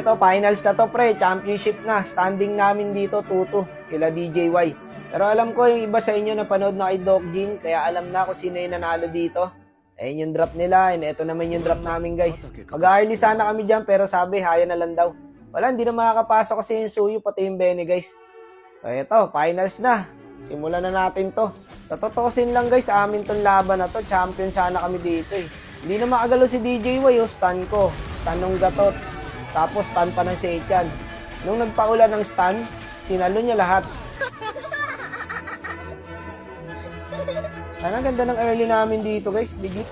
Eto, finals na to, pre. Championship na. Standing namin dito, 2-2. Kila DJY. Pero alam ko yung iba sa inyo napanood na kay Doc Gin, kaya alam na kung sino yung nanalo dito. Ayun yung drop nila, and eto naman yung drop namin, guys. Mag-early sana kami dyan, pero sabi, haya na lang daw. Wala, hindi na makakapasok kasi yung Suyu, pati yung Bene, guys. So, eto, finals na. Simulan na natin to. Tatotosin lang, guys, amin tong laban na to. Champion sana kami dito, eh. Hindi na makagalo si DJY, oh. Stun ko. Stun ng gatot. Tapos stun pa ng Seichan. Nung nagpaulan ng stun, sinalo niya lahat. Ang ganda ng early namin dito, guys. Legit.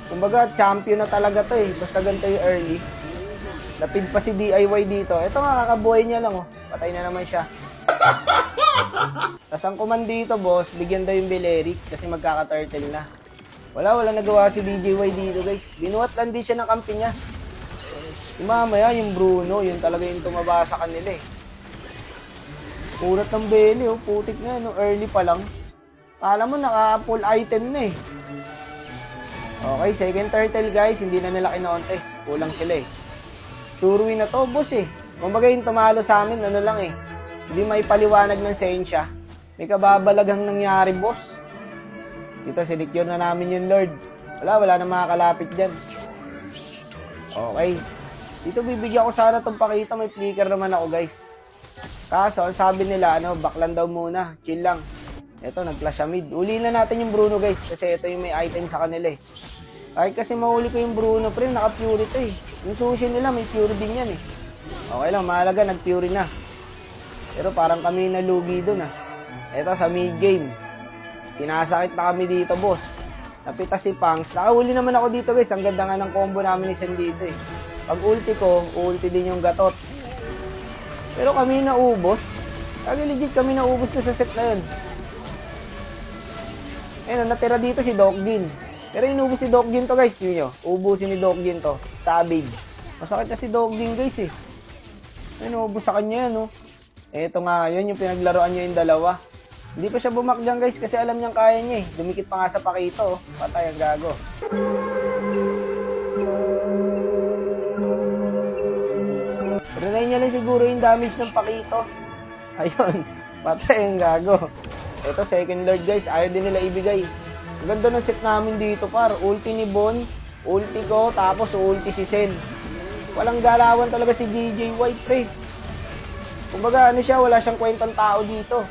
Kumbaga, champion na talaga to, eh. Basta ganito yung early. Lapid pa si DIY dito. Ito nga, kakabuhay niya lang, oh. Patay na naman siya. Tas ang command dito, boss, bigyan daw yung Beleric kasi magkaka-turtle na. Wala nagawa si DJY dito, guys. Binuhat lang din siya ng kampi niya. Yung mamaya, yung Bruno, yun talaga yung tumaba sa kanila, eh. Kurat ng belly, oh. Putik na, no? Early pa lang. Kala mo, naka-full item na, eh. Okay, second turtle, guys. Hindi na nila kinontest. Kulang sila, eh. Sure win na to, boss, eh. Kumbaga yung tumalo sa amin, ano lang, eh. Hindi may paliwanag ng sensya. May kababalagang nangyari, boss. Dito, sinicure na namin yung Lord. Wala na makakalapit dyan. Okay. Dito, bibigyan ko sana itong pakita. May flicker naman ako, guys. Kaso, ang sabi nila, backland daw muna. Chill lang. Ito, nag-clash siya mid. Uli na natin yung Bruno, guys. Kasi ito yung may item sa kanila, eh. Kahit kasi mahuli ko yung Bruno, pre, naka-pure ito, eh. Yung sushi nila, may pure din yan, eh. Okay lang, mahalaga, nag-pure na. Pero parang kami nalugi dun, ah. Ito, sa mid-game. Sinasakit na kami dito, boss. Napita si Pangs. Nakahuli naman ako dito, guys. Ang ganda nga ng combo namin ni Sen dito, eh. Pag ulti ko, ulti din yung gatot. Pero kami naubos. Kaya legit kami naubos na sa set na yun. Ayun, natira dito si Doc Gin. Pero inubos si Doc Gin to, guys. Tingnan nyo. Ubusin ni Doc Gin to. Savage. Masakit na si Doc Gin, guys, eh. Ayun, ubos sa kanya yan, oh. Eto nga, yun yung pinaglaruan niya yung dalawa. Hindi pa siya bumakdang, guys, kasi alam niyang kaya niya, eh. Dumikit pa nga sa Pakito, oh. Patay ang gago. Renay niya lang siguro yung damage ng Pakito. Ayun. Patay ang gago. Ito, second Lord, guys. Ayaw din nila ibigay. Ang ganda ng set namin dito, par. Ulti ni Bon, ulti ko, tapos ulti si Sen. Walang galawan talaga si DJY, pre. Kumbaga, siya, wala siyang kwentang tao dito.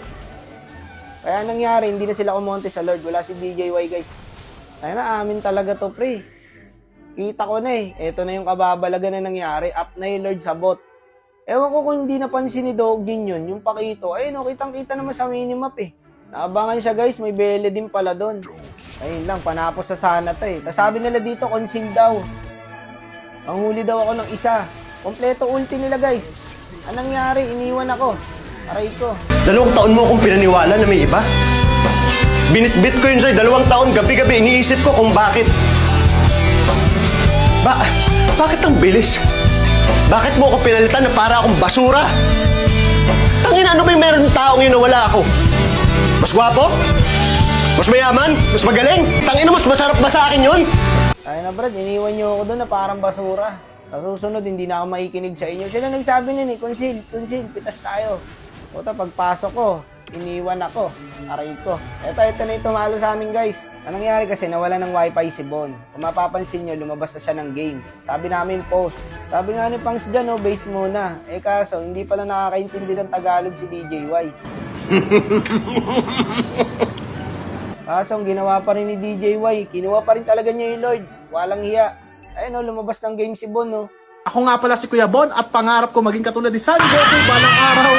Kaya nangyari, hindi na sila kumonte sa Lord. Wala si DJY, guys. Kaya na, amin talaga to, pre. Kita ko na, eh. Ito na yung kababalaga na nangyari. Up na yung Lord sa bot. Ewan ko kung hindi napansin ni Doggin yun, yung Pakito. Ayun, no, kitang-kita naman sa minimap, eh. Naabangan siya, guys, may bele din pala doon. Ayun lang, panapos sa sana to, eh. Tas sabi nila dito, conceal daw. Panghuli daw ako ng isa. Kompleto ulti nila, guys. Anong nangyari? Iniwan ako. Aray ko. 2 taon mo akong pinaniwala na may iba. Binitbit ko yun sa'yo. 2 taon, gabi-gabi, iniisip ko kung bakit. Bakit ang bilis? Bakit mo ako pinalitan na para akong basura? Tangina, ano ba yung meron ng taong yun na wala ako? Mas gwapo? Mas mayaman? Mas magaling? Tangina, mas masarap ba sa akin yun? Ay na, Brad, iniwan niyo ako doon na parang basura. Sa susunod, hindi na ako makikinig sa inyo. Sila nagsabi niyan, eh, conceal, pitas tayo. Puta, pagpasok ko, iniwan ako. Aray ko. Ito na yung tumalo sa amin, guys. Anong nangyari kasi, nawala ng wifi si Bon. Kung mapapansin nyo, lumabas na siya ng game. Sabi namin, post. Sabi nga ni Pangs dyan, base muna. Kaso, hindi pala nakakaintindi ng Tagalog si DJY. Kaso, ang ginawa pa rin ni DJY, kinuha pa rin talaga niya yung Lord. Walang hiya. Ayun, lumabas ng game si Bon, no. Ako nga pala si Kuya Bon at pangarap ko maging katulad ni San Goku balang araw.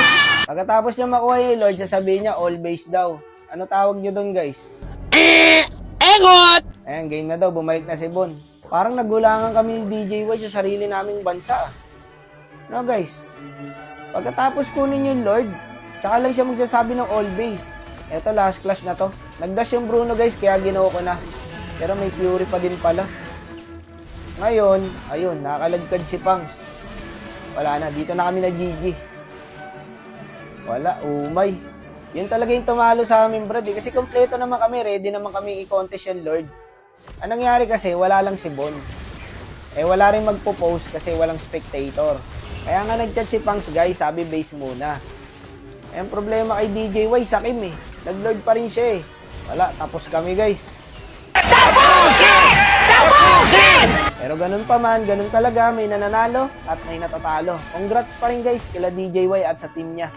Pagkatapos niya makuha yung Lord, sasabihin niya, all base daw. Ano tawag niyo doon, guys? Engot! Ayan, game na daw, bumalik na si Bon. Parang nagulangan kami ni DJY sa sarili naming bansa. No, guys? Pagkatapos kunin yung Lord, tsaka lang siya magsasabi ng all base. Eto, last clash na to. Nagdash yung Bruno, guys, kaya ginawa ko na. Pero may Fury pa din pala. Ngayon, ayun, nakakalagkad si Pangs. Wala na, dito na kami na GG. Wala, umay. Yun talaga yung tumalo sa amin, Brad. Kasi kompleto naman kami, ready naman kami i-contest yung Lord. Anong nangyari kasi, wala lang si Bon. Eh wala rin magpo-post kasi walang spectator. Kaya nga nag-chat si Pangs guys, sabi base muna. Eh ang problema kay DJY, sakim eh. Nag-load pa rin siya eh. Wala, tapos kami guys. Pero ganun pa man, ganun talaga, may nananalo at may natatalo. Congrats pa rin guys kila DJY at sa team niya.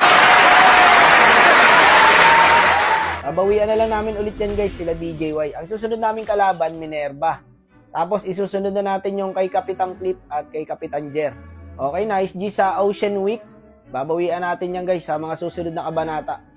Babawian na lang namin ulit yan guys, sila DJY. Ang susunod namin kalaban, Minerva. Tapos isusunod na natin yung kay Kapitan Clip at kay Kapitan Jer. Okay, nice G sa Ocean Week. Babawian natin yan guys sa mga susunod na kabanata.